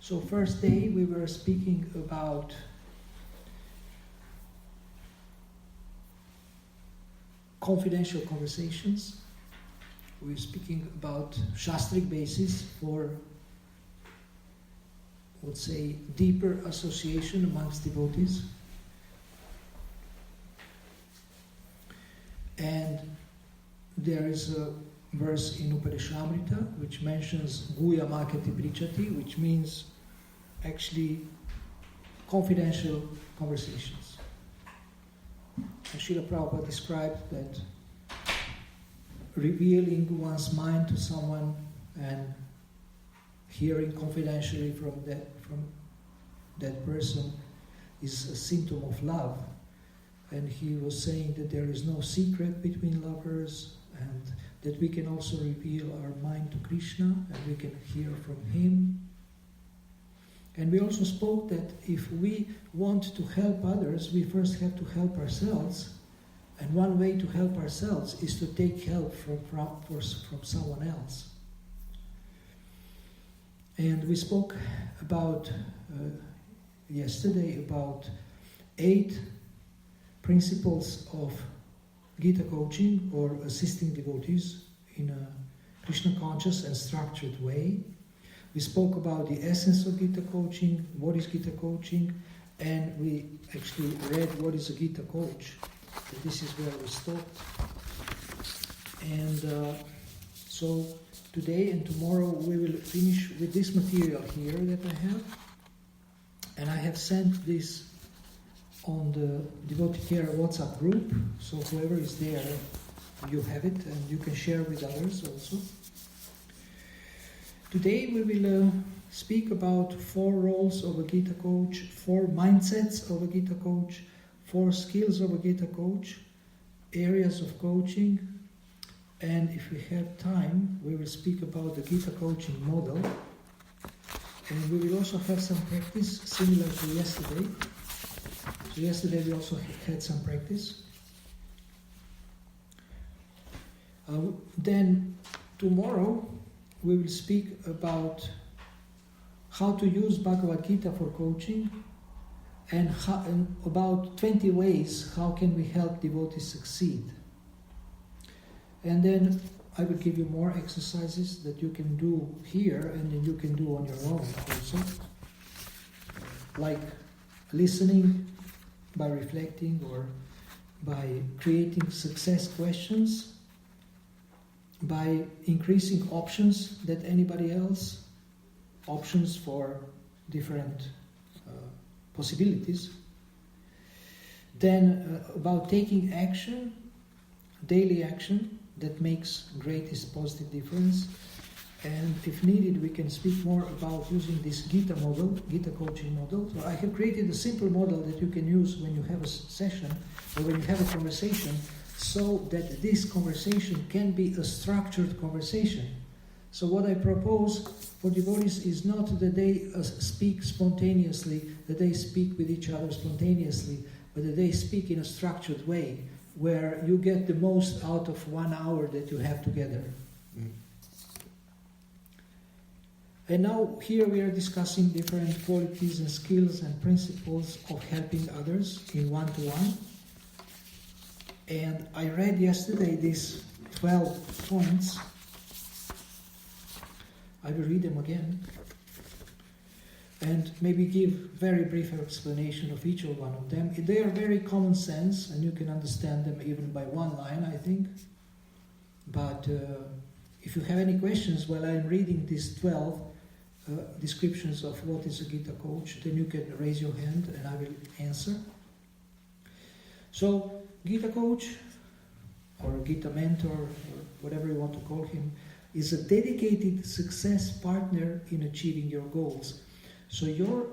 So first day we were speaking about confidential conversations. We're speaking about Shastric basis for, I would say, deeper association amongst devotees. And there is a verse in Upadeshamrita which mentions Guya Makati Prichati, which means actually confidential conversations. And Srila Prabhupada described that revealing one's mind to someone and hearing confidentially from that person is a symptom of love. And he was saying that there is no secret between lovers, and that we can also reveal our mind to Krishna and we can hear from him. And we also spoke that if we want to help others, we first have to help ourselves. And one way to help ourselves is to take help from someone else. And we spoke about yesterday about 8 principles of Gita coaching, or assisting devotees in a Krishna conscious and structured way. We spoke about the essence of Gita coaching, what is Gita coaching, and we actually read what is a Gita coach. So this is where we stopped. And so today and tomorrow we will finish with this material here that I have. And I have sent this on the Devotee Care WhatsApp group, so whoever is there, you have it and you can share with others also. Today we will speak about 4 roles of a Gita coach, 4 mindsets of a Gita coach, 4 skills of a Gita coach, areas of coaching, and if we have time, we will speak about the Gita coaching model. And we will also have some practice similar to yesterday. So yesterday we also had some practice. Then tomorrow we will speak about how to use Bhagavad Gita for coaching, and about 20 ways how can we help devotees succeed. And then I will give you more exercises that you can do here and then you can do on your own also. Like listening by reflecting, or by creating success questions, by increasing options that anybody else, options for different possibilities. Then about taking action, daily action that makes greatest positive difference. And if needed, we can speak more about using this Gita model, Gita coaching model. So I have created a simple model that you can use when you have a session or when you have a conversation, so that this conversation can be a structured conversation. So what I propose for devotees is not that they speak spontaneously, that they speak with each other spontaneously, but that they speak in a structured way, where you get the most out of 1 hour that you have together. And now here we are discussing different qualities and skills and principles of helping others in one-to-one. And I read yesterday these 12 points. I will read them again and maybe give very brief explanation of each of one of them. They are very common sense and you can understand them even by one line, I think. But if you have any questions while I'm reading these 12 descriptions of what is a Gita coach, then you can raise your hand and I will answer. So, Gita coach, or Gita mentor, or whatever you want to call him, is a dedicated success partner in achieving your goals. So your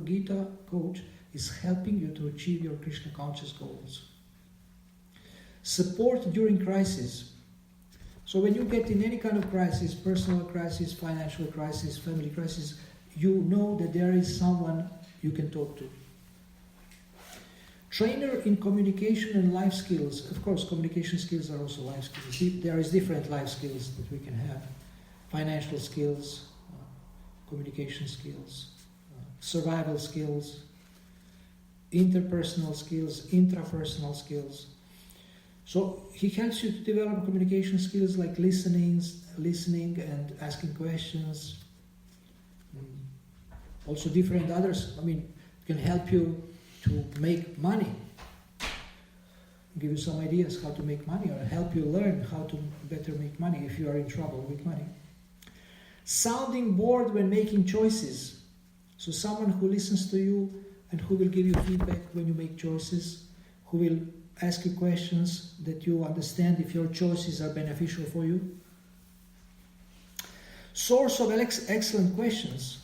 Gita coach is helping you to achieve your Krishna conscious goals. Support during crisis. So when you get in any kind of crisis, personal crisis, financial crisis, family crisis, you know that there is someone you can talk to. Trainer in communication and life skills. Of course, communication skills are also life skills. There is different life skills that we can have. Financial skills, communication skills, survival skills, interpersonal skills, intrapersonal skills. So he helps you to develop communication skills like listening and asking questions. Also different others. Can help you to make money. Give you some ideas how to make money, or help you learn how to better make money if you are in trouble with money. Sounding board when making choices. So someone who listens to you and who will give you feedback when you make choices, who will ask you questions that you understand if your choices are beneficial for you. Source of excellent questions.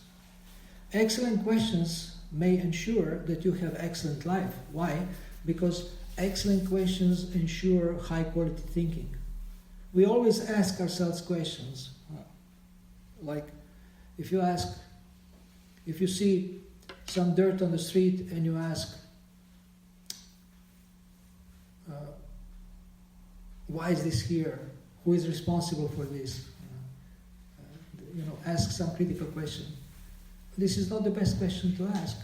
Excellent questions may ensure that you have excellent life. Why? Because excellent questions ensure high quality thinking. We always ask ourselves questions. Like if you see some dirt on the street and you ask, why is this here? Who is responsible for this? Ask some critical question. This is not the best question to ask.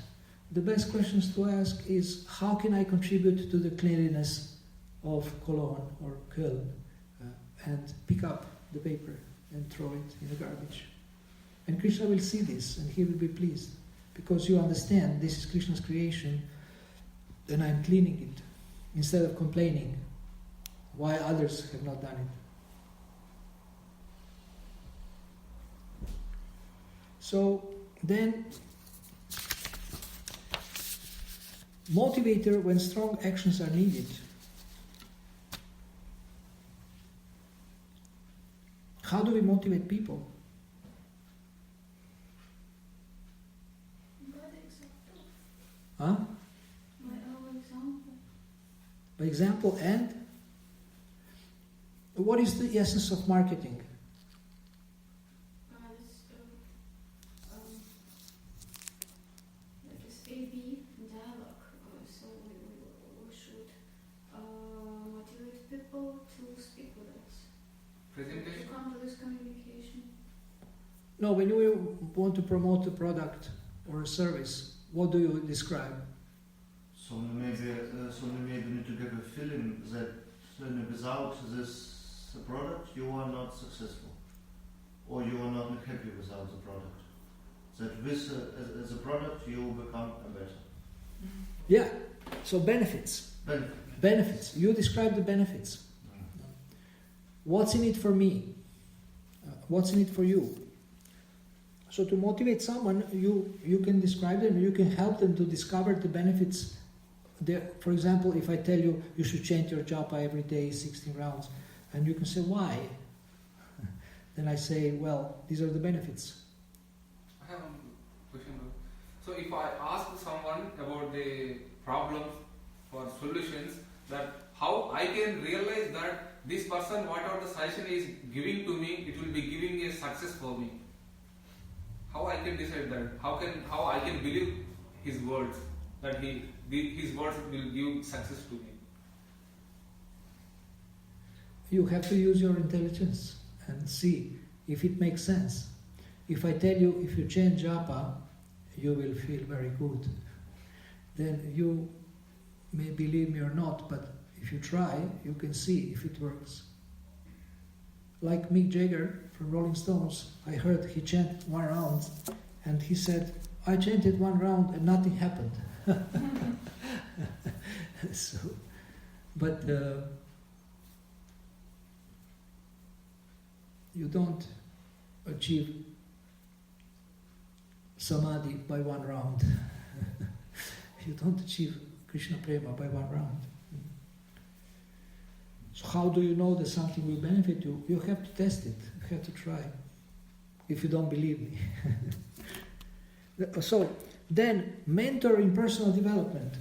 The best questions to ask is, how can I contribute to the cleanliness of Koeln or Koeln? And pick up the paper and throw it in the garbage. And Krishna will see this and he will be pleased, because you understand this is Krishna's creation and I'm cleaning it, instead of complaining why others have not done it. So then, motivator when strong actions are needed. How do we motivate people? By example. Huh? By our example. By example, and what is the essence of marketing? Like this A-B dialogue. So we should motivate people to speak with us. Presentation? To come to this communication. No, when you want to promote a product or a service, what do you describe? So maybe need to give a feeling that without this product you are not successful, or you are not happy without the product. That with the product you become better. Yeah, so benefits. Benefits. You describe the benefits. What's in it for me? What's in it for you? So to motivate someone, you can describe them, you can help them to discover the benefits. For example, if I tell you you should chant your japa every day, 16 rounds, and you can say, why? Then I say, well, these are the benefits. I have a question. So if I ask someone about the problems or solutions, that how I can realize that this person, whatever the suggestion is giving to me, it will be giving a success for me. How I can decide that? How I can believe his words, that his words will give success to me? You have to use your intelligence and see if it makes sense. If I tell you, if you chant japa, you will feel very good, then you may believe me or not, but if you try, you can see if it works. Like Mick Jagger from Rolling Stones, I heard he chanted 1 round, and he said, I chanted 1 round and nothing happened. But you don't achieve samadhi by 1 round. You don't achieve Krishna prema by 1 round. So how do you know that something will benefit you? You have to test it. You have to try. If you don't believe me. So then, mentor in personal development.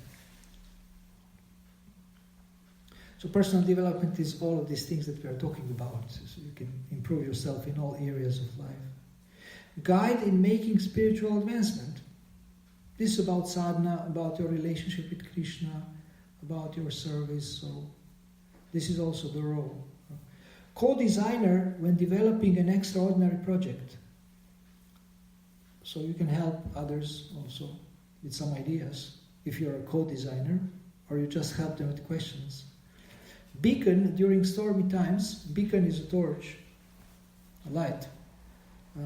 So personal development is all of these things that we are talking about. So you can improve yourself in all areas of life. Guide in making spiritual advancement. This is about sadhana, about your relationship with Krishna, about your service. So this is also the role. Co-designer when developing an extraordinary project. so you can help others also with some ideas if you're a co-designer, or you just help them with questions. Beacon, during stormy times, beacon is a torch, a light.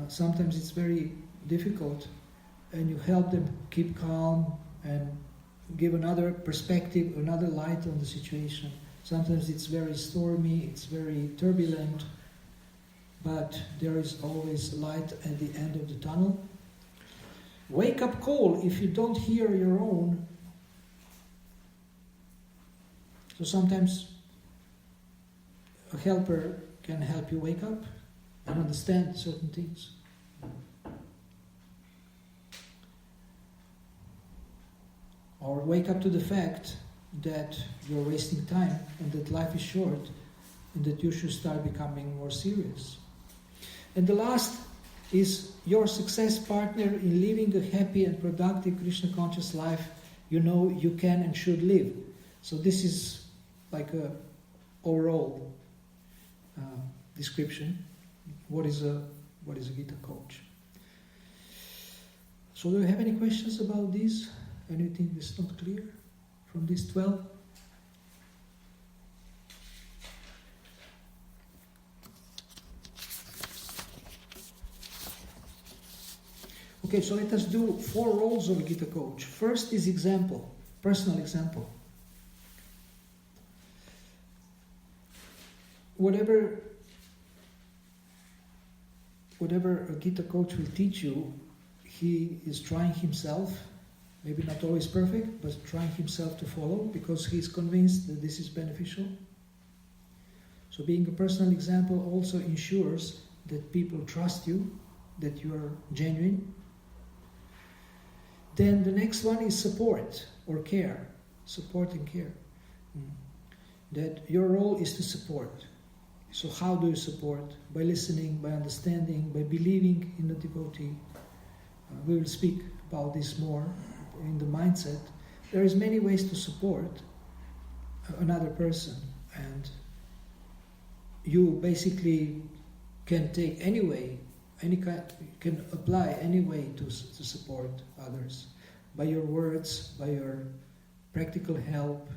Sometimes it's very difficult, and you help them keep calm and give another perspective, another light on the situation. Sometimes it's very stormy, it's very turbulent, but there is always light at the end of the tunnel. Wake up call if you don't hear your own. So sometimes a helper can help you wake up and understand certain things. Or wake up to the fact that you're wasting time and that life is short and that you should start becoming more serious. And the last is your success partner in living a happy and productive Krishna conscious life you know you can and should live. So this is like a overall description. What is a Gita coach? So do you have any questions about this? Anything that's not clear from these 12? Okay, so let us do 4 roles of a Gita coach. First is example, personal example. Whatever a Gita coach will teach you, he is trying himself, maybe not always perfect, but trying himself to follow because he is convinced that this is beneficial. So being a personal example also ensures that people trust you, that you are genuine. Then the next one is support or care. Support and care. That your role is to support. So how do you support? By listening, by understanding, by believing in the devotee. We will speak about this more in the mindset. There is many ways to support another person, and you basically can take any way, can apply any way to support others, by your words, by your practical help,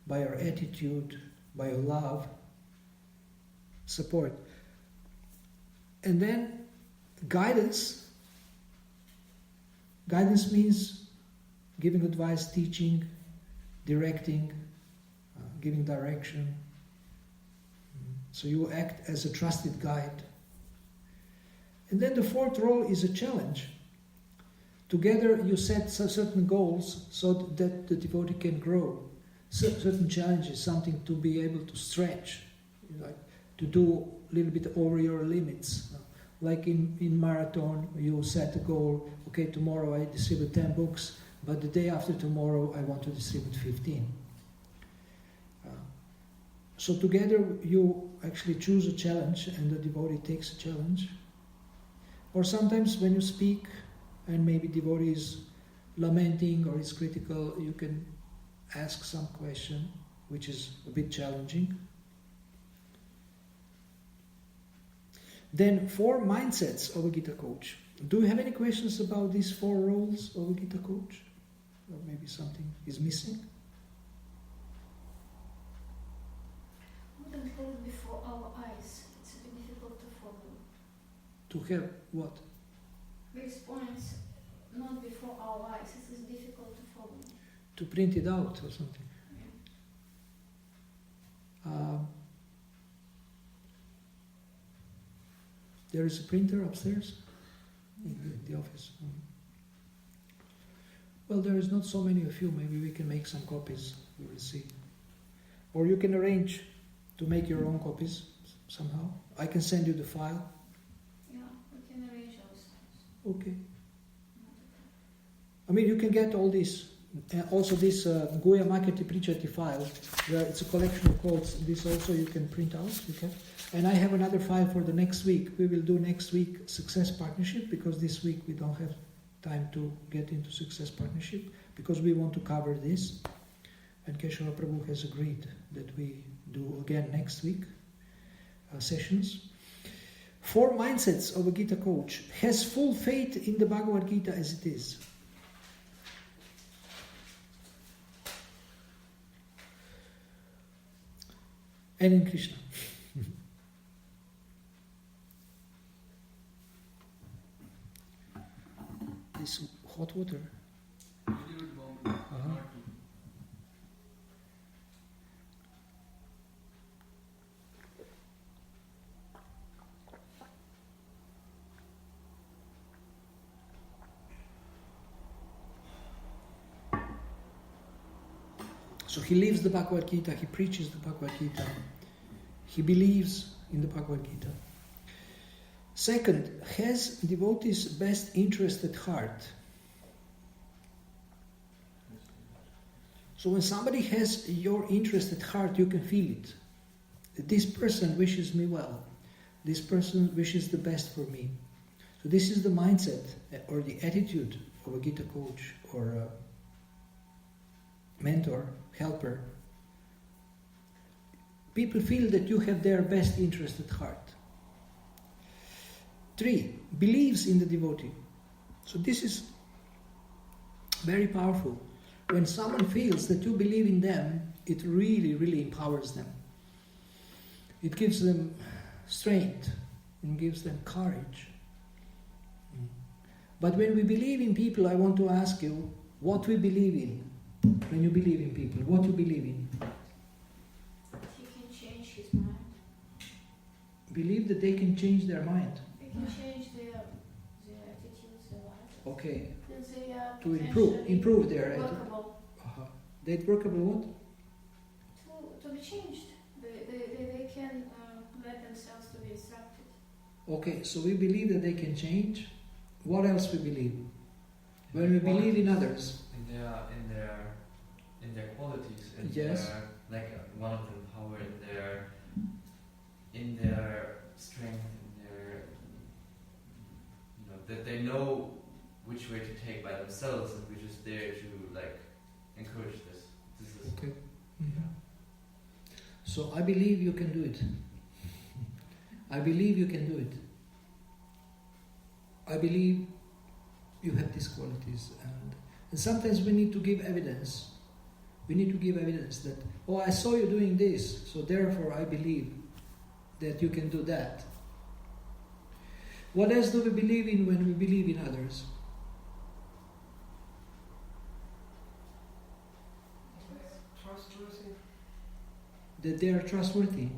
by your attitude, by your love, support. And then guidance. Guidance means giving advice, teaching, directing, giving direction. So you act as a trusted guide. And then the 4th role is a challenge. Together you set certain goals so that the devotee can grow. Certain challenges, something to be able to stretch, like to do a little bit over your limits. Like in marathon, you set a goal, okay, tomorrow I distribute 10 books, but the day after tomorrow I want to distribute 15. So together you actually choose a challenge and the devotee takes a challenge. Or sometimes when you speak and maybe devotee is lamenting or is critical, you can ask some question which is a bit challenging. Then 4 mindsets of a Gita coach. Do you have any questions about these 4 roles of a Gita coach? Or maybe something is missing? Wouldn't have before our eyes. It's a bit difficult to follow. To have what? These points not before our eyes. It is difficult to follow. To print it out or something? Yeah. There is a printer upstairs in the office. Well, there is not so many of you. Maybe we can make some copies. We will see. Or you can arrange to make your own copies somehow. I can send you the file. Yeah, we can arrange ourselves. Okay. I mean, you can get all this. Also this Guya Makati Prichati file, where it's a collection of quotes. This also you can print out. Okay? And I have another file for the next week. We will do next week Success Partnership, because this week we don't have time to get into Success Partnership, because we want to cover this. And Keshava Prabhu has agreed that we do again next week sessions. 4 mindsets of a Gita coach, has full faith in the Bhagavad Gita as it is. And in Krishna. This hot water. Uh-huh. So he lives the Bhagavad Gita, he preaches the Bhagavad Gita, he believes in the Bhagavad Gita. Second, has devotees' best interest at heart. So when somebody has your interest at heart, you can feel it. This person wishes me well. This person wishes the best for me. So this is the mindset or the attitude of a Gita coach or a mentor, helper. People feel that you have their best interest at heart. 3, believes in the devotee. So this is very powerful. When someone feels that you believe in them, it really, really empowers them. It gives them strength and gives them courage. But when we believe in people, I want to ask you what we believe in. When you believe in people, what you believe in? He can change his mind. Believe that they can change their mind. They can change their attitudes, their life. Okay. And they are To improve their attitude. workable. They're workable what? To be changed. They can let themselves to be instructed. Okay, so we believe that they can change. What else we believe? When we believe in others. In their qualities, in Yes. their, like one of them power, in their strength, in their, that they know which way to take by themselves, and we're just there to like encourage this. This is Okay. So I believe you can do it. I believe you can do it. I believe you have these qualities, and sometimes we need to give evidence. We need to give evidence that, oh, I saw you doing this, so therefore I believe that you can do that. What else do we believe in when we believe in others? Trustworthy. That they are trustworthy.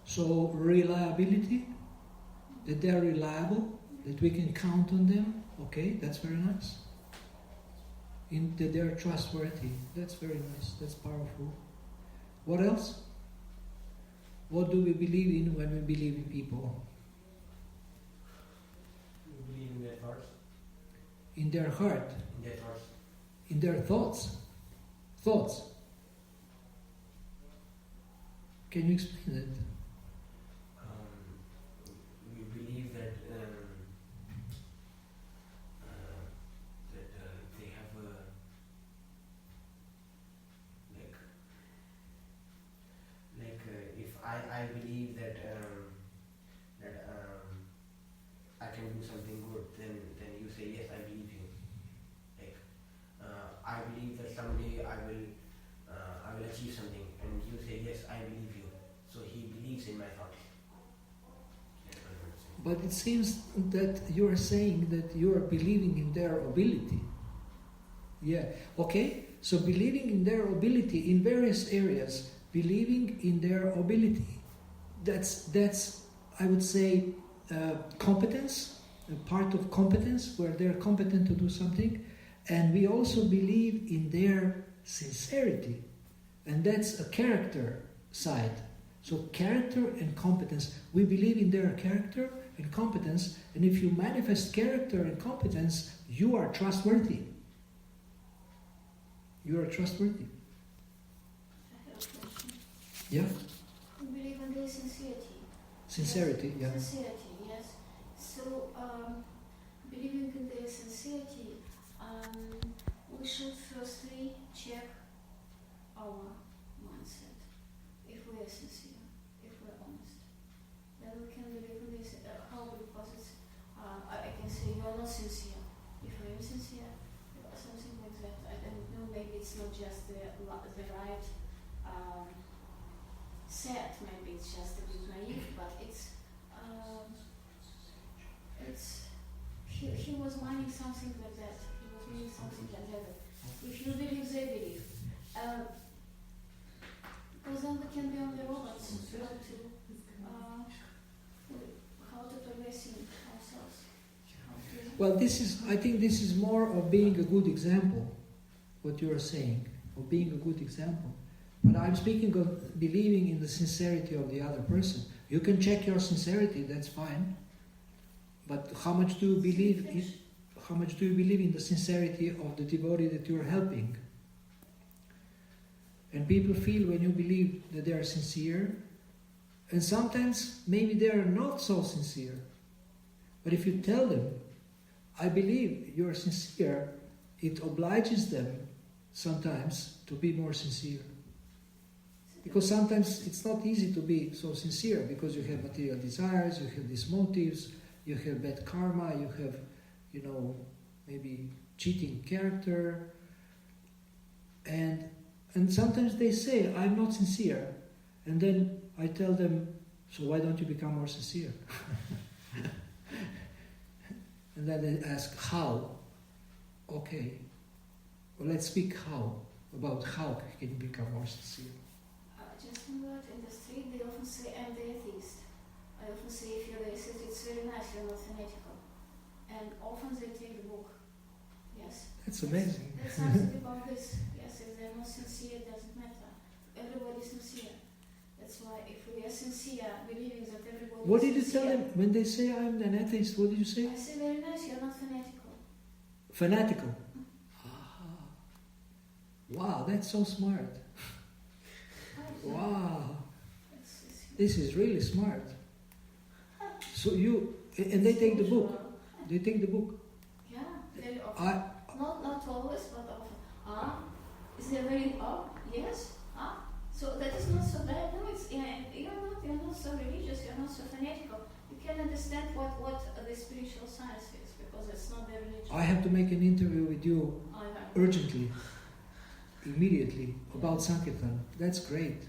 So reliability, that they are reliable, that we can count on them. Okay, that's very nice. That they are trustworthy. That's very nice. That's powerful. What else? What do we believe in when we believe in people? We believe in their hearts. In their heart. In their thoughts. In their thoughts. Thoughts. Can you explain that? We believe that they have a if I believe that I can do something good, then you say yes, I believe you. I believe that someday I will achieve something, and you say yes, I believe you. So he believes in my thoughts. But it seems that you are saying that you are believing in their ability. Yeah. Okay. So believing in their ability in various areas, believing in their ability. That's I would say competence, a part of competence where they're competent to do something, and we also believe in their sincerity, and that's a character side. So character and competence. We believe in their character and competence, and if you manifest character and competence, you are trustworthy. You are trustworthy. I have a question. Yeah? We believe in their sincerity. Sincerity, Yes. yeah. Sincerity, yes. So, believing in their sincerity, we should firstly check our mindset. If we are sincere, if we are honest. devil can believe in this. How? Because it's, I can say you are not sincere. If I am sincere, something like that. I don't know. Maybe it's not just the right set. Maybe it's just a bit naive, but it's he was mining something like that. He was meaning something like that. If you believe, they believe. Because then we can be on the robots how to progress in ourselves. Well, I think this is more of being a good example, what you are saying, of being a good example. But I'm speaking of believing in the sincerity of the other person. You can check your sincerity, that's fine. But how much do you believe in the sincerity of the devotee that you are helping? And people feel when you believe that they are sincere, and sometimes maybe they are not so sincere. But if you tell them, I believe you are sincere, it obliges them sometimes to be more sincere. Because sometimes it's not easy to be so sincere because you have material desires, you have these motives, you have bad karma, you have, maybe cheating character. And sometimes they say, I'm not sincere. And then I tell them, so why don't you become more sincere? And then they ask, how? Okay, well, let's speak about how can you become more sincere. Just in the street, they often say, I'm the atheist. I often say, if you're the atheist, it's very nice, you're not fanatical. And often they take the book. Yes. That's amazing. That's something about this. Yes, if they're not sincere, it doesn't matter. Everybody's sincere. That's why if we are sincere, believing that everybody What is did you sincere, tell them when they say I'm an atheist? What did you say? I say, very nice, you're not fanatical. Fanatical. Wow, that's so smart. Wow, this is really smart. So and they take the book. They take the book. Yeah, very often. Not always, but often. Is there very yes? So that is not so bad. No, it's you're not so religious. You're not so fanatical. You can understand what the spiritual science is because it's not the religion. I have to make an interview with you urgently, immediately about Sankirtan. That's great.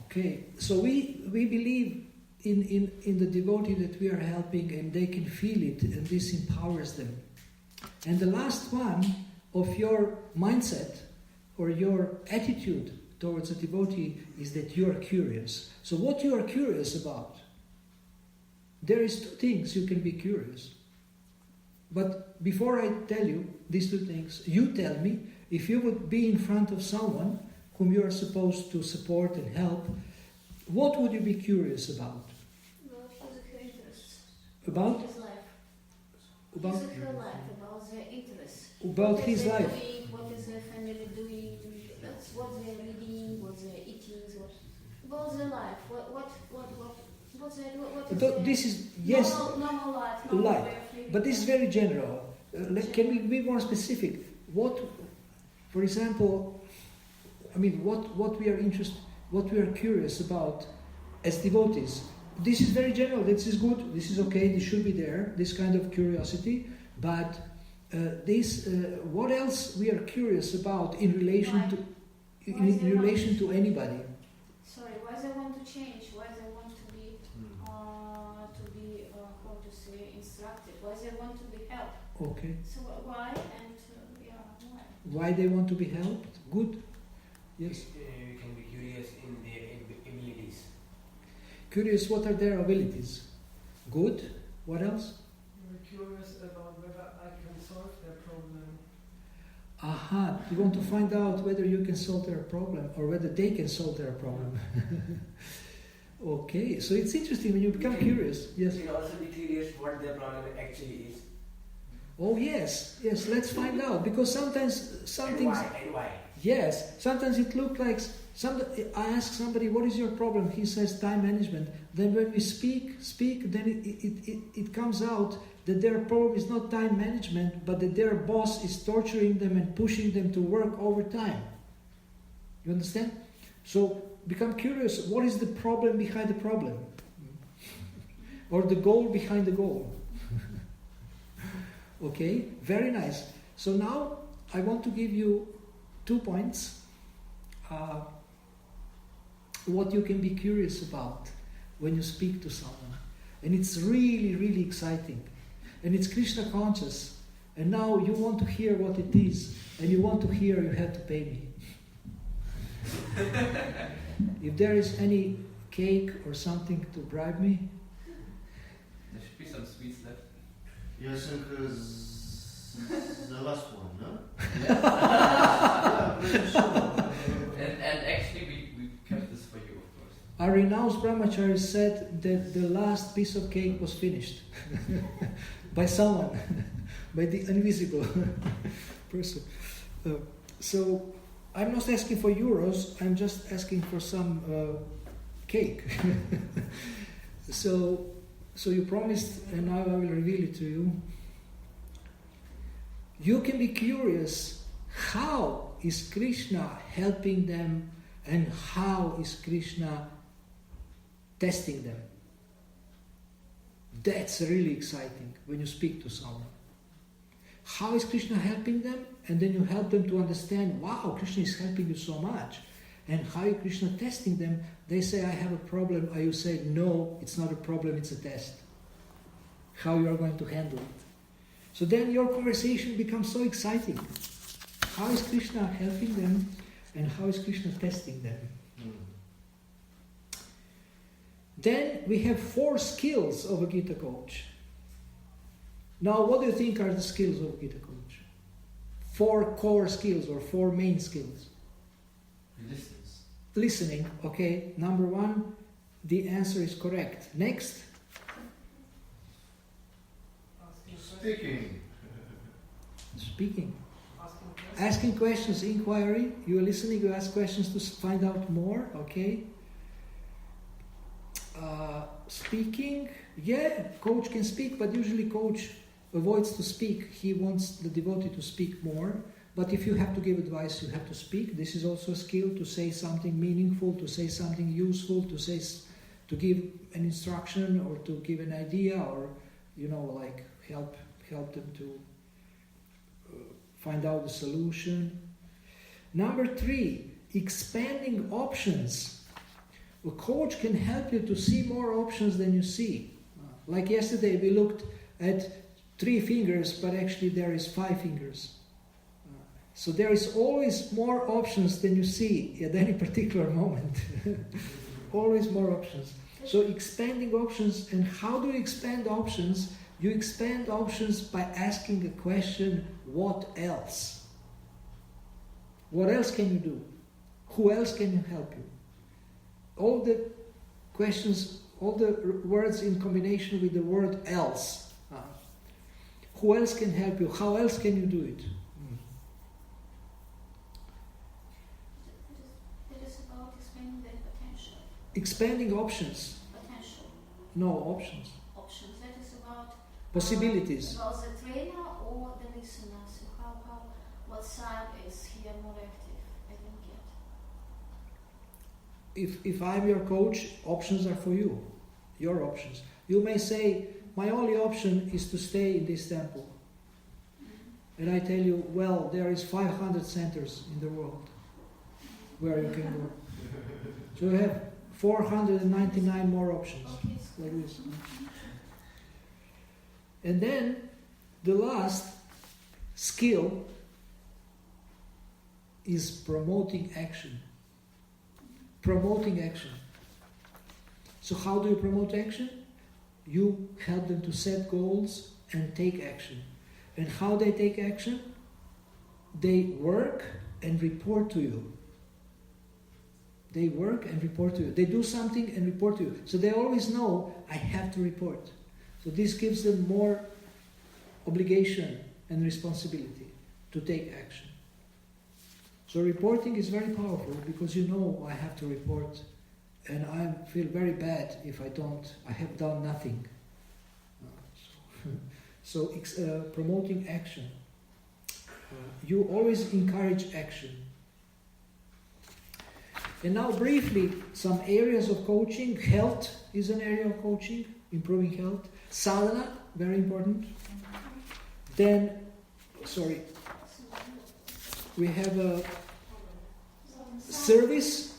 Okay, so we believe in the devotee that we are helping, and they can feel it, and this empowers them. And the last one of your mindset or your attitude towards a devotee is that you are curious. So what you are curious about? There is two things you can be curious. But before I tell you these two things, you tell me, if you would be in front of someone whom you are supposed to support and help, what would you be curious about? About physical interests. About? His life. About physical life, about their interests. About his life. What is their family doing? That's what they're reading, what they're eating, about their life. What they do? What is This is, yes, normal life. life. But this is very general. Can we be more specific? What, for example, what we are curious about as devotees. This is very general. This is good. This is okay. This should be there. This kind of curiosity. But what else we are curious about in relation to anybody? Sorry, why they want to change? Why they want to be instructed? Why they want to be helped? Okay. So why and why? Why they want to be helped? Good. Yes. You can be curious in their abilities. Curious, what are their abilities? Good. What else? We're curious about whether I can solve their problem. Aha, you want to find out whether you can solve their problem or whether they can solve their problem. Okay, so it's interesting when you become curious. Yes. You can also be curious what their problem actually is. Oh yes, let's find out, because sometimes some things. And why? Yes, sometimes it looks like I ask somebody, what is your problem? He says time management. Then when we speak, then it comes out that their problem is not time management, but that their boss is torturing them and pushing them to work overtime. You understand? So become curious, what is the problem behind the problem? Or the goal behind the goal? Okay, very nice. So now I want to give you 2 points. What you can be curious about when you speak to someone. And it's really, really exciting. And it's Krishna conscious. And now you want to hear what it is. And you want to hear, you have to pay me. If there is any cake or something to bribe me. There should be some sweets left. Yes, because the last one, no? Yeah. And actually we kept this for you, of course. Our renounced brahmachari said that the last piece of cake was finished by someone, by the invisible person. So I'm not asking for euros, I'm just asking for some cake. So you promised, and now I will reveal it to you. You can be curious, how is Krishna helping them and how is Krishna testing them? That's really exciting when you speak to someone. How is Krishna helping them? And then you help them to understand, wow, Krishna is helping you so much. And how is Krishna testing them? They say, I have a problem. Or you say, no, it's not a problem, it's a test. How you are going to handle it. So then your conversation becomes so exciting. How is Krishna helping them? And how is Krishna testing them? Then we have 4 skills of a Gita coach. Now, what do you think are the skills of a Gita coach? 4 core skills or 4 main skills. Listening, okay. Number 1, the answer is correct. Next. Speaking. Asking questions, inquiry. You are listening, you ask questions to find out more, okay. Speaking, yeah, coach can speak, but usually coach avoids to speak. He wants the devotee to speak more. But if you have to give advice, you have to speak. This is also a skill, to say something meaningful, to say something useful, to give an instruction or to give an idea, or like help them to find out the solution. Number 3, expanding options. A coach can help you to see more options than you see. Like yesterday, we looked at 3 fingers, but actually there is 5 fingers. So there is always more options than you see at any particular moment. Always more options. So expanding options, and how do you expand options? You expand options by asking a question, what else? What else can you do? Who else can help you? All the questions, all the words in combination with the word else. Who else can help you? How else can you do it? It is about expanding the potential. Expanding options. Potential. No, options. Options. That is about possibilities. About the trainer or the listener. So what side is here more active? I don't get. If I'm your coach, options are for you. Your options. You may say, my only option is to stay in this temple. And I tell you, well, there is 500 centers in the world where you can go. So you have 499 more options. Like this. And then the last skill is promoting action. Promoting action. So how do you promote action? You help them to set goals and take action. And how they take action? They work and report to you. They work and report to you. They do something and report to you. So they always know, I have to report. So this gives them more obligation and responsibility to take action. So reporting is very powerful because you know I have to report, and I feel very bad if I don't. I have done nothing. So promoting action. You always encourage action. And now briefly, some areas of coaching. Health is an area of coaching, improving health. Sadhana, very important. Then, we have a service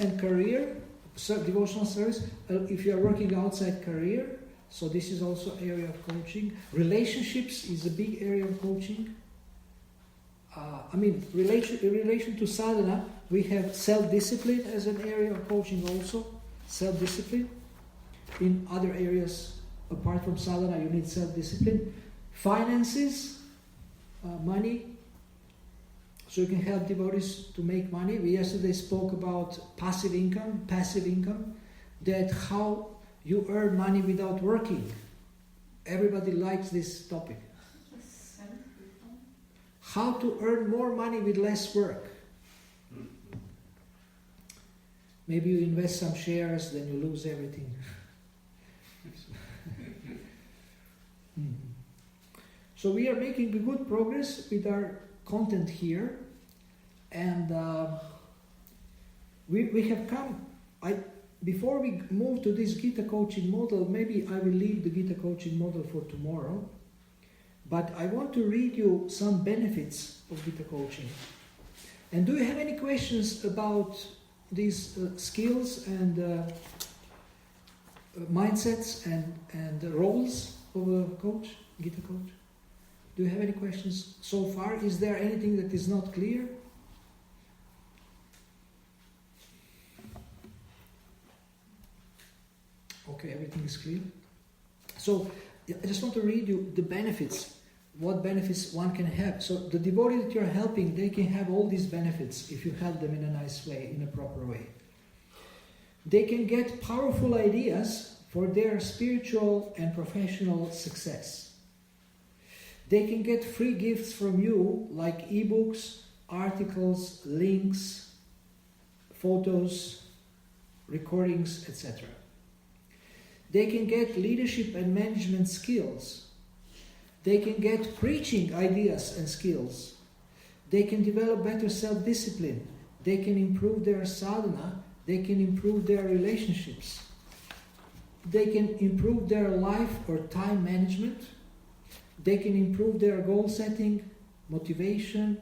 and career, devotional service. If you are working outside career, so this is also area of coaching. Relationships is a big area of coaching. In relation to sadhana, we have self-discipline as an area of coaching also. Self-discipline. In other areas, apart from sadhana, you need self-discipline. Finances, money. So you can help devotees to make money. We yesterday spoke about passive income, that how you earn money without working. Everybody likes this topic. How to earn more money with less work. Maybe you invest some shares, then you lose everything. So we are making good progress with our content here, and we have come. Before we move to this Gita coaching model, maybe I will leave the Gita coaching model for tomorrow. But I want to read you some benefits of Gita coaching. And do you have any questions about these skills and mindsets and roles of a coach, Gita coach? Do you have any questions so far? Is there anything that is not clear? Okay, everything is clear. So I just want to read you the benefits, what benefits one can have. So the devotee that you're helping, they can have all these benefits if you help them in a nice way, in a proper way. They can get powerful ideas for their spiritual and professional success. They can get free gifts from you, like ebooks, articles, links, photos, recordings, etc. They can get leadership and management skills. They can get preaching ideas and skills. They can develop better self-discipline. They can improve their sadhana. They can improve their relationships. They can improve their life or time management. They can improve their goal setting, motivation.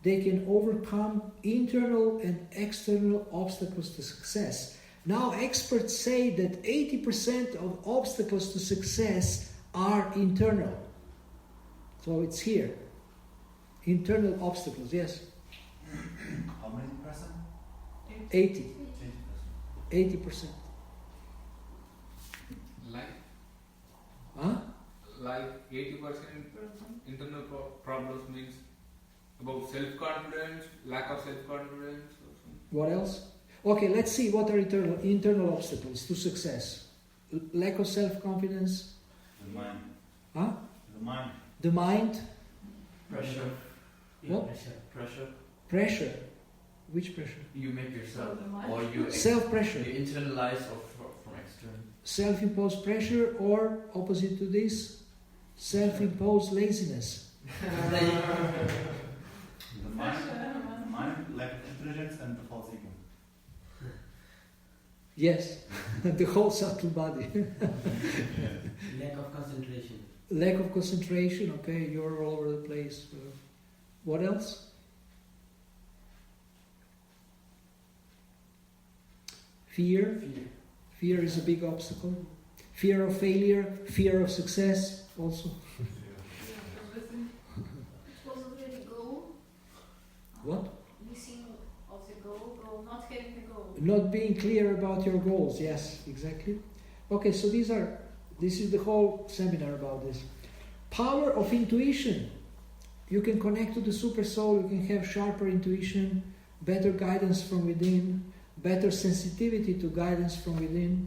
They can overcome internal and external obstacles to success. Now experts say that 80% of obstacles to success are internal. So it's here. Internal obstacles, yes. How many percent? 80. 80%. Like 80% internal problems means about self-confidence, lack of self-confidence or something. What else? Okay, let's see what are internal obstacles to success. Lack of self-confidence. The mind. Huh? The mind. The mind. Pressure. What? Pressure. Pressure. Which pressure? You make yourself, or you self-pressure. You internalize from external. Self-imposed pressure, or opposite to this, self-imposed laziness. The mind, lack of intelligence, and the false ego. Yes, the whole subtle body. Lack of concentration. Lack of concentration, okay, you're all over the place. What else? Fear. Fear is a big obstacle. Fear of failure, fear of success also. Was already goal. What? Missing of the goal, not having a goal. Not being clear about your goals, yes, exactly. Okay, so this is the whole seminar about this. Power of intuition. You can connect to the super soul, you can have sharper intuition, better guidance from within, better sensitivity to guidance from within.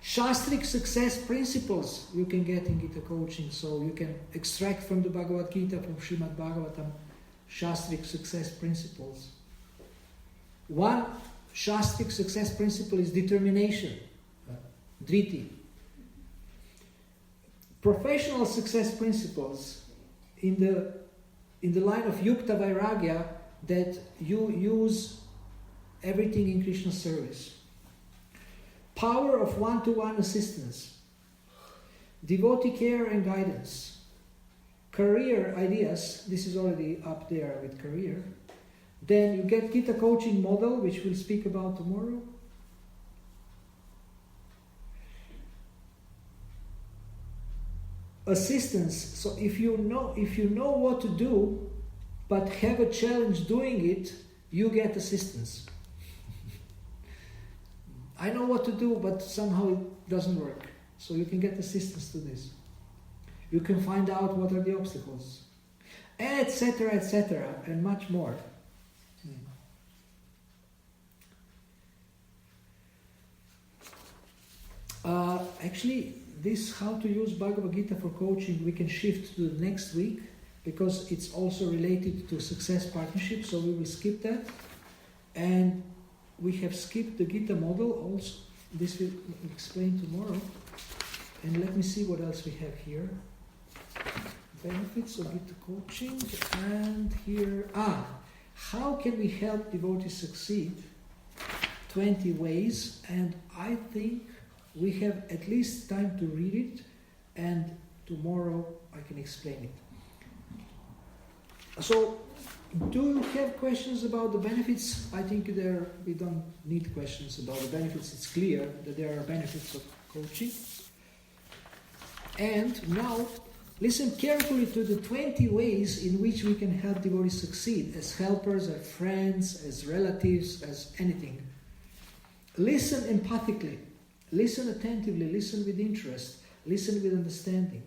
Shastric success principles you can get in Gita coaching, so you can extract from the Bhagavad Gita, from Srimad Bhagavatam, Shastric success principles. One Shastric success principle is determination, driti. Professional success principles in the line of yukta vairagya, that you use everything in Krishna service. Power of one-to-one assistance. Devotee care and guidance. Career ideas. This is already up there with career. Then you get Gita coaching model, which we'll speak about tomorrow. Assistance. So if you know what to do, but have a challenge doing it, you get assistance. I know what to do, but somehow it doesn't work. So you can get assistance to this. You can find out what are the obstacles, etc., and much more. Actually, this how to use Bhagavad Gita for coaching, we can shift to the next week because it's also related to success partnership, so we will skip that. And we have skipped the Gita model also. This will explain tomorrow. And let me see what else we have here. Benefits of Gita coaching. And here, how can we help devotees succeed? 20 ways. And I think we have at least time to read it. And tomorrow I can explain it. So, do you have questions about the benefits? I think we don't need questions about the benefits. It's clear that there are benefits of coaching. And now, listen carefully to the 20 ways in which we can help devotees succeed, as helpers, as friends, as relatives, as anything. Listen empathically, listen attentively, listen with interest, listen with understanding.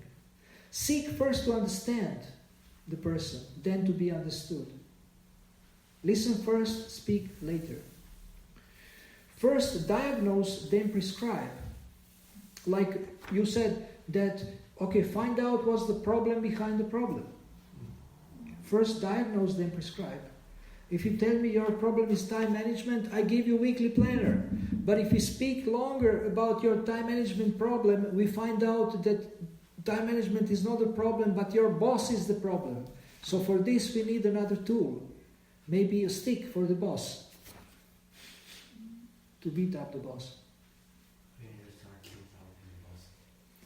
Seek first to understand the person, then to be understood. Listen first, speak later. First diagnose, then prescribe. Like you said that, okay, find out what's the problem behind the problem. First diagnose, then prescribe. If you tell me your problem is time management, I give you a weekly planner. But if we speak longer about your time management problem, we find out that time management is not a problem, but your boss is the problem. So for this we need another tool. Maybe a stick for the boss. To beat up the boss.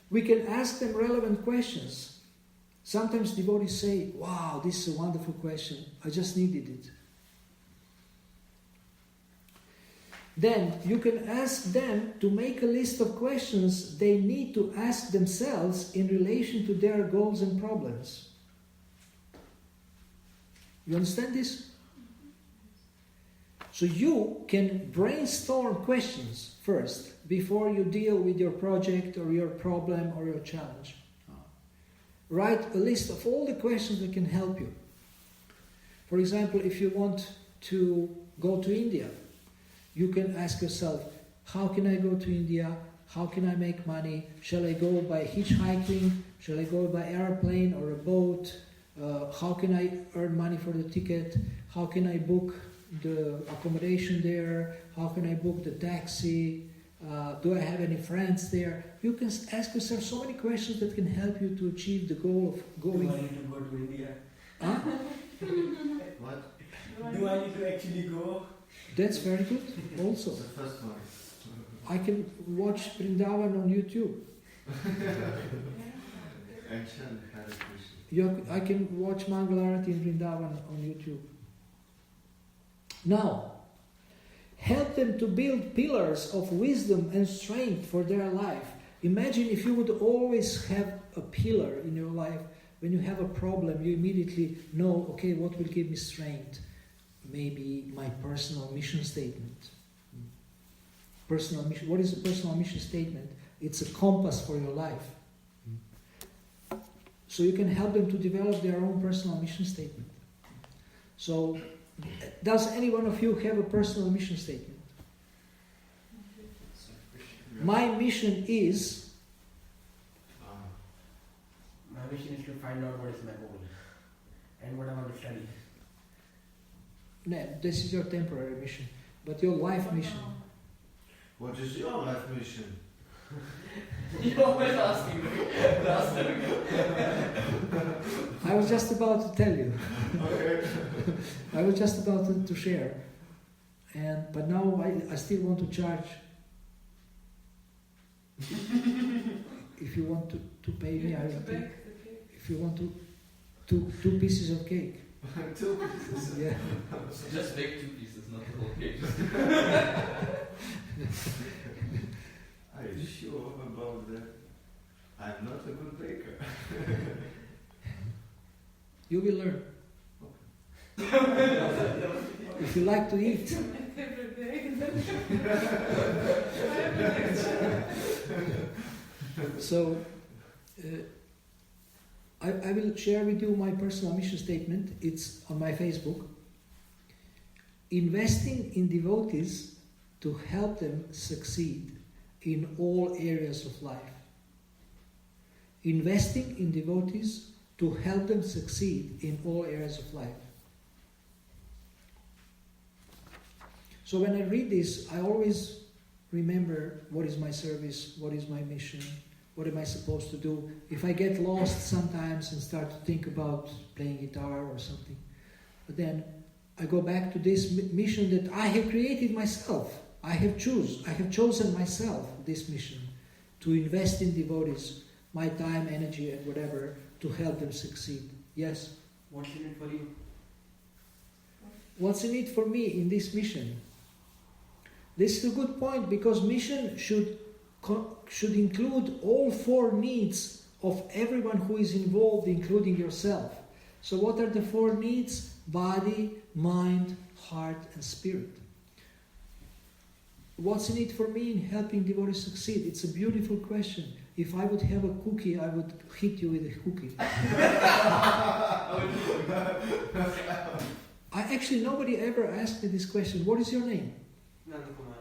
We can ask them relevant questions. Sometimes devotees say, wow, this is a wonderful question. I just needed it. Then you can ask them to make a list of questions they need to ask themselves in relation to their goals and problems. You understand this? So you can brainstorm questions first before you deal with your project or your problem or your challenge. Write a list of all the questions that can help you. For example, if you want to go to India, you can ask yourself, how can I go to India? How can I make money? Shall I go by hitchhiking? Shall I go by airplane or a boat? How can I earn money for the ticket? How can I book the accommodation there? How can I book the taxi? Do I have any friends there? You can ask yourself so many questions that can help you to achieve the goal of going. Do I need to go to India? Huh? What? Do I need to actually go? That's very good also. The first one. I can watch Vrindavan on YouTube. Action, Hare Krishna. I can watch Mangalarati in Vrindavan on YouTube. Now, help them to build pillars of wisdom and strength for their life. Imagine if you would always have a pillar in your life. When you have a problem, you immediately know, okay, what will give me strength? Maybe my personal mission statement. Personal mission. What is a personal mission statement? It's a compass for your life. So you can help them to develop their own personal mission statement. So, does any one of you have a personal mission statement? My mission is... My mission is to find out what is my goal and what I want to study. No, this is your temporary mission. But your life mission... What is your life mission? You always asking me. Last time. I was just about to tell you. Okay. I was just about to share. but now I still want to charge. If you want to pay me, I will pay. If you want two pieces of cake. 2 pieces. Yeah. Just bake 2 pieces, not the whole cake. Are you sure about that? I'm not a good baker. You will learn. If you like to eat. So, I will share with you my personal mission statement. It's on my Facebook. Investing in devotees to help them succeed in all areas of life. Investing in devotees to help them succeed in all areas of life. So when I read this, I always remember what is my service, what is my mission, what am I supposed to do. If I get lost sometimes and start to think about playing guitar or something, but then I go back to this mission that I have created myself. I have chosen myself this mission to invest in devotees, my time, energy, and whatever, to help them succeed. Yes? What's in it for you? What's in it for me in this mission? This is a good point, because mission should include all 4 needs of everyone who is involved, including yourself. So what are the 4 needs? Body, mind, heart, and spirit. What's in it for me in helping devotees succeed? It's a beautiful question. If I would have a cookie, I would hit you with a cookie. Actually, nobody ever asked me this question. What is your name? Nanda Kumar.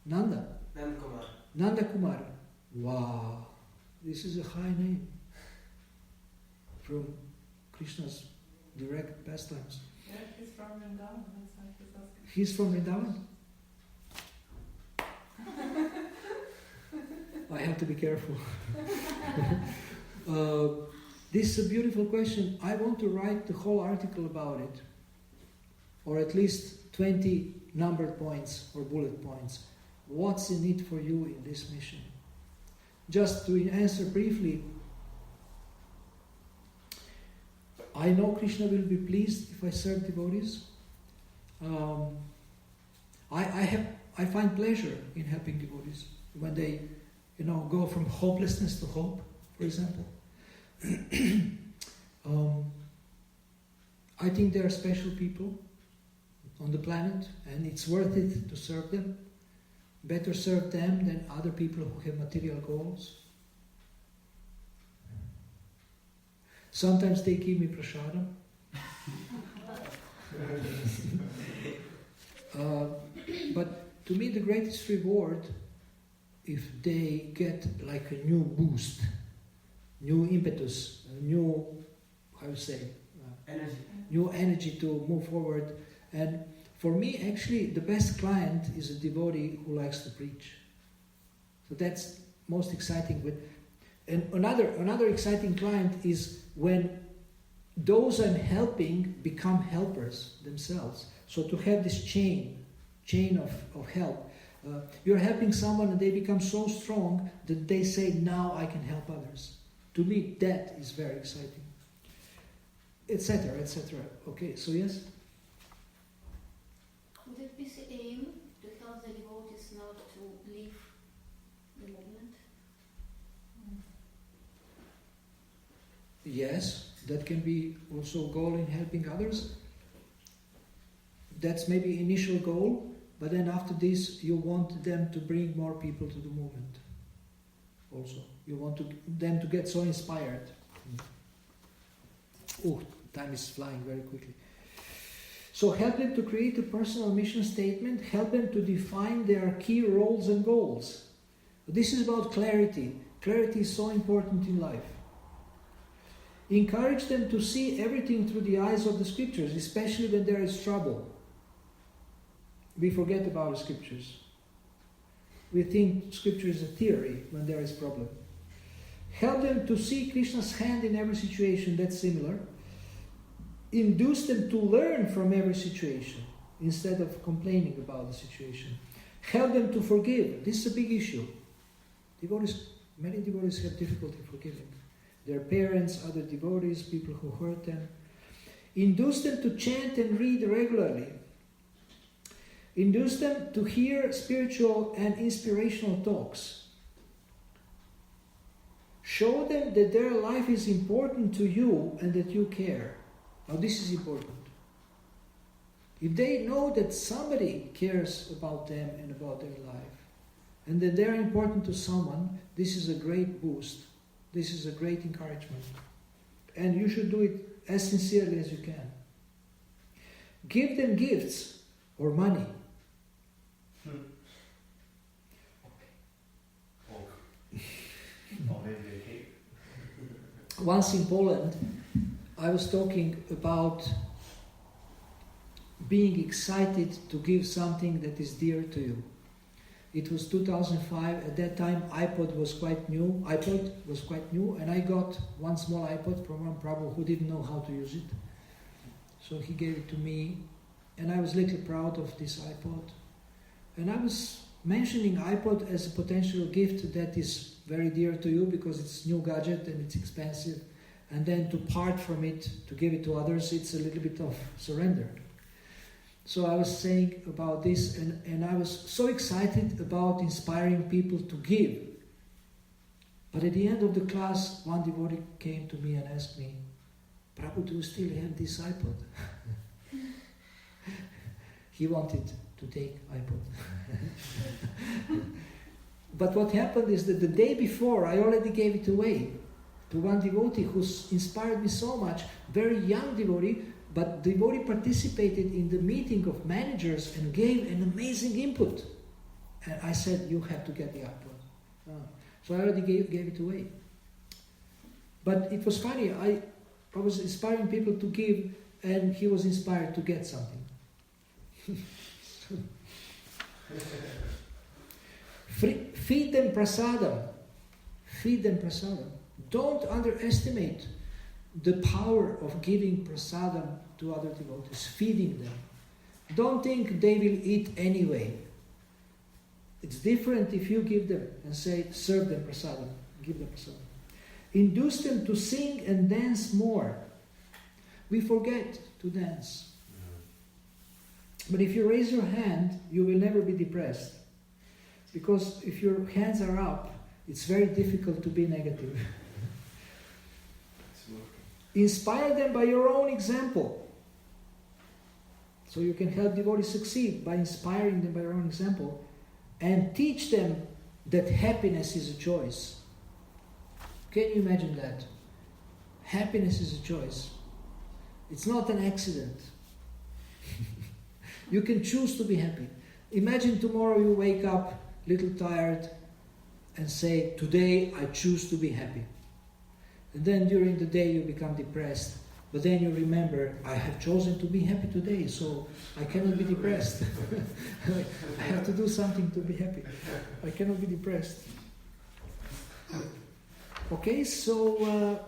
Nanda? Nanda Kumar. Nanda Kumar. Wow. This is a high name. From Krishna's direct pastimes. Yeah, he's from Vrindavan. That's why he's asking. He's from Vrindavan? I have to be careful. This is a beautiful question. I want to write the whole article about it, or at least 20 numbered points or bullet points. What's in it for you in this mission? Just to answer briefly, I know Krishna will be pleased if I serve devotees. I find pleasure in helping devotees when they, go from hopelessness to hope, for example. I think they are special people on the planet, and it's worth it to serve them. Better serve them than other people who have material goals. Sometimes they give me prasadam. But to me the greatest reward, if they get like a new boost, new impetus, new, Energy. new energy to move forward. And for me, actually, the best client is a devotee who likes to preach. So that's most exciting. And another exciting client is when those I'm helping become helpers themselves. So to have this chain of help. You're helping someone and they become so strong that they say, now I can help others. To me, that is very exciting. Etc., etc. Okay, so yes? Would it be the aim to help the devotees not to leave the movement? Yes, that can be also a goal in helping others. That's maybe initial goal, but then after this you want them to bring more people to the movement. Also, you want them to get so inspired. Oh, time is flying very quickly. So help them to create a personal mission statement, help them to define their key roles and goals. This is about clarity. Clarity is so important in life. Encourage them to see everything through the eyes of the scriptures, especially when there is trouble. We forget about the scriptures. We think scripture is a theory when there is problem. Help them to see Krishna's hand in every situation. That's similar. Induce them to learn from every situation. instead of complaining about the situation. Help them to forgive. This is a big issue. Many devotees have difficulty forgiving their parents, other devotees, people who hurt them. Induce them to chant and read regularly. Induce them to hear spiritual and inspirational talks. Show them that their life is important to you and that you care. Now this is important. If they know that somebody cares about them and about their life, and that they're important to someone, this is a great boost. This is a great encouragement. And you should do it as sincerely as you can. Give them gifts or money. Once in Poland, I was talking about being excited to give something that is dear to you. It was 2005. At that time, iPod was quite new, and I got one small iPod from one Prabhu who didn't know how to use it. So he gave it to me, and I was a little proud of this iPod. And I was mentioning iPod as a potential gift that is very dear to you because it's a new gadget and it's expensive. And then to part from it, to give it to others, it's a little bit of surrender. So I was saying about this, and I was so excited about inspiring people to give. But at the end of the class, one devotee came to me and asked me, Prabhu, do you still have this iPod? He wanted to take iPod. But what happened is that the day before, I already gave it away to one devotee who inspired me so much, very young devotee, but the devotee participated in the meeting of managers and gave an amazing input. And I said, you have to get the iPod. So I already gave it away. But it was funny, I was inspiring people to give, and he was inspired to get something. Feed them prasadam. Feed them prasadam. Don't underestimate the power of giving prasadam to other devotees, feeding them. Don't think they will eat anyway. It's different if you give them and say, serve them prasadam, give them prasadam. Induce them to sing and dance more. We forget to dance. But if you raise your hand, you will never be depressed. Because if your hands are up, it's very difficult to be negative. Inspire them by your own example. So you can help devotees succeed by inspiring them by your own example. And teach them that happiness is a choice. Can you imagine that? Happiness is a choice. It's not an accident. You can choose to be happy. Imagine tomorrow you wake up a little tired and say, today I choose to be happy. And then during the day you become depressed. But then you remember, I have chosen to be happy today, so I cannot be depressed. I have to do something to be happy. I cannot be depressed. Okay, so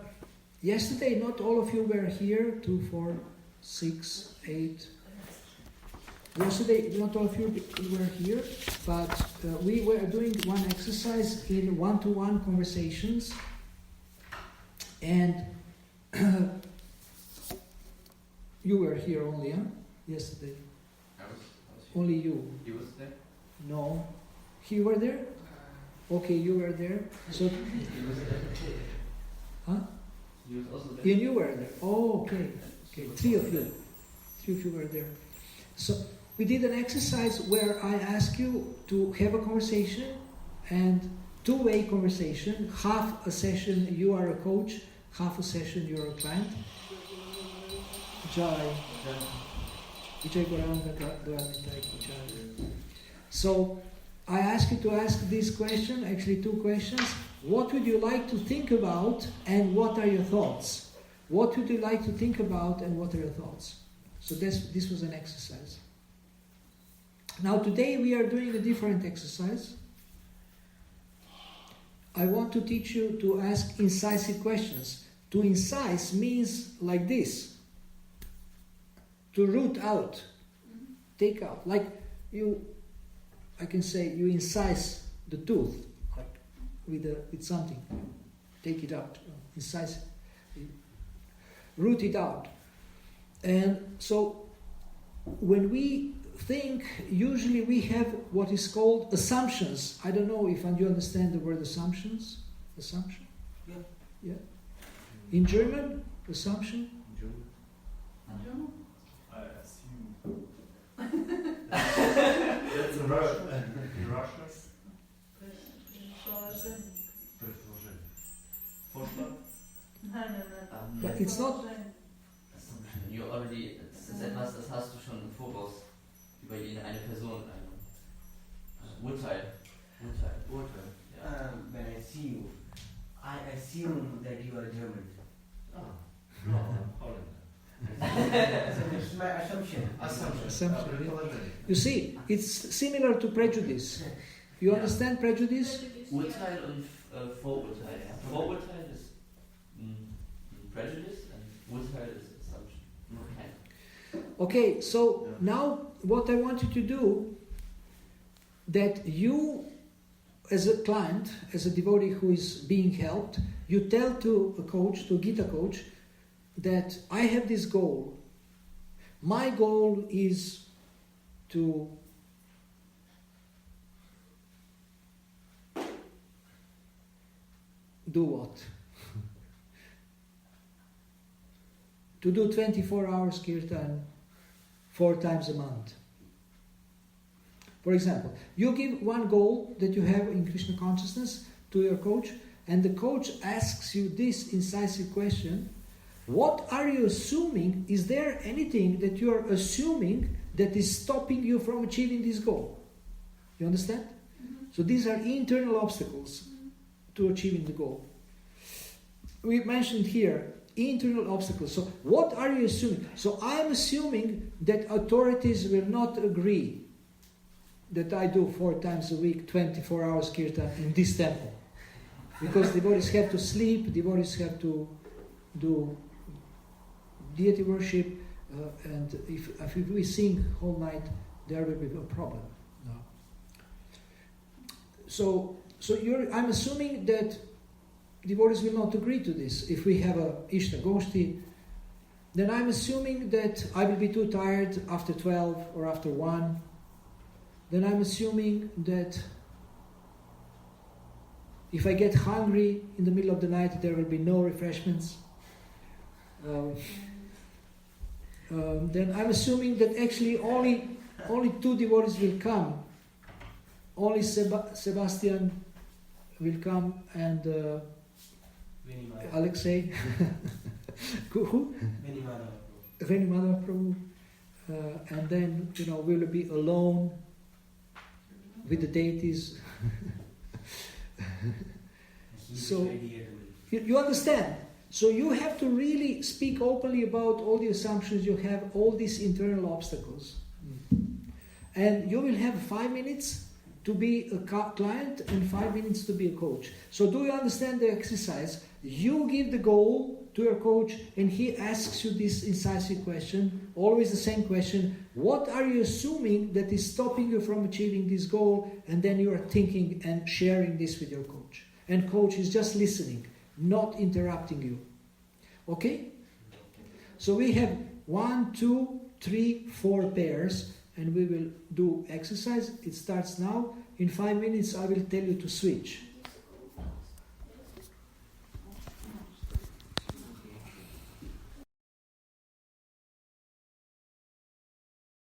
yesterday not all of you were here, 2, 4, 6, 8. Yesterday not all of you were here, but we were doing one exercise in one-to-one conversations. And you were here only, huh? Yesterday. I was Only you. He was there? No. You were there? Okay, you were there. So, He was there. huh? He was also there. And you were there. Oh, okay. Okay, 3 of you. 3 of you were there. So we did an exercise where I asked you to have a conversation, and two-way conversation. Half a session you are a coach, half a session you are a client. Jai. Vijay Goranga Dharmitai Jai. So I ask you to ask this question, actually 2 questions. What would you like to think about, and what are your thoughts? What would you like to think about, and what are your thoughts? So this was an exercise. Now today we are doing a different exercise. I want to teach you to ask incisive questions. To incise means like this. To root out. take out. Like I can say you incise the tooth, like with something. Take it out, incise it, root it out. And so when we think, usually we have what is called assumptions. I don't know if you understand the word assumptions. Assumption? Yeah. In German, assumption? I assume. That's a word. In Russian? Предположение. Vorschlag? But it's not. Assumption. You already, das ist etwas, das hast du schon im Voraus über eine Person, ein Urteil. Ja. When I see you, I assume that you are German. No, Holland. So this is my assumption. Assumption, yeah. You see, it's similar to prejudice. You understand prejudice? Urteil und Vorurteil. Ja. Vorurteil ist Prejudice and Urteil ist Assumption. Okay, so now what I want you to do, that you, as a client, as a devotee who is being helped, you tell to a coach, to a Gita coach, that I have this goal. My goal is to do what? To do 24 hours kirtan 4 times a month. For example, you give one goal that you have in Krishna consciousness to your coach, and the coach asks you this incisive question: what are you assuming? Is there anything that you are assuming that is stopping you from achieving this goal? You understand? Mm-hmm. So these are internal obstacles to achieving the goal. We mentioned here internal obstacles. So what are you assuming? So I am assuming that authorities will not agree that I do 4 times a week, 24 hours kirtan in this temple. Because devotees have to sleep, devotees have to do deity worship, and if we sing whole night, there will be a problem. No. So I'm assuming that devotees will not agree to this. If we have a Ishta Goshti, then I'm assuming that I will be too tired after 12 or after 1. Then I'm assuming that if I get hungry in the middle of the night, there will be no refreshments. Then I'm assuming that actually only 2 devotees will come. Only Sebastian will come and Alexei. Who? Venimadava Prabhu. And then, we'll be alone with the deities. So, you understand? So you have to really speak openly about all the assumptions you have, all these internal obstacles. And you will have 5 minutes to be a client and 5 minutes to be a coach. So do you understand the exercise? You give the goal to your coach and he asks you this incisive question, always the same question: what are you assuming that is stopping you from achieving this goal? And then you are thinking and sharing this with your coach. And coach is just listening, not interrupting you. Okay? So we have 1, 2, 3, 4 pairs, and we will do exercise. It starts now. In 5 minutes I will tell you to switch.